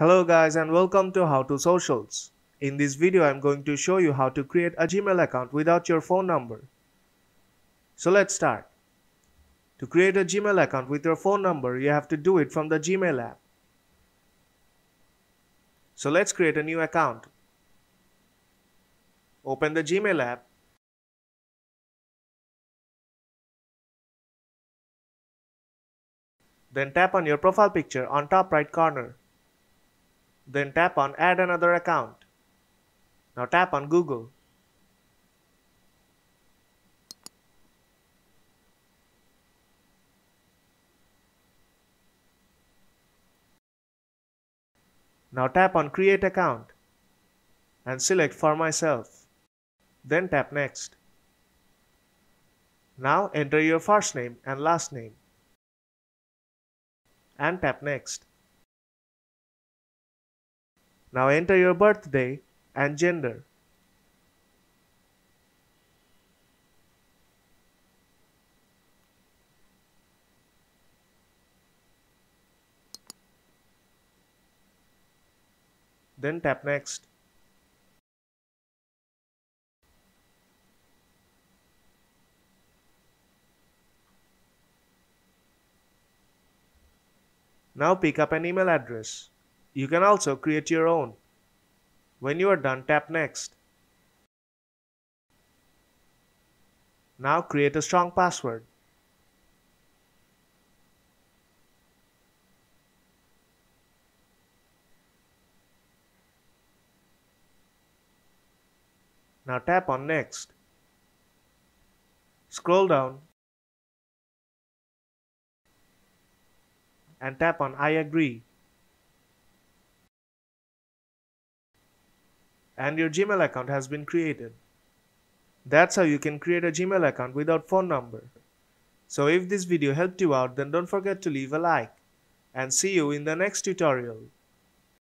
Hello guys and welcome to How to Socials. In this video I'm going to show you how to create a Gmail account without your phone number. So let's start. To create a Gmail account with your phone number, you have to do it from the Gmail app. So let's create a new account. Open the Gmail app. Then tap on your profile picture on top right corner. Then tap on Add another account. Now tap on Google. Now tap on Create Account and select For Myself. Then tap Next. Now enter your first name and last name and tap Next. Now enter your birthday and gender. Then tap Next. Now pick up an email address. You can also create your own. When you are done, tap Next. Now create a strong password. Now tap on Next. Scroll down and tap on I agree. And your Gmail account has been created. That's how you can create a Gmail account without phone number. So if this video helped you out, then don't forget to leave a like and see you in the next tutorial.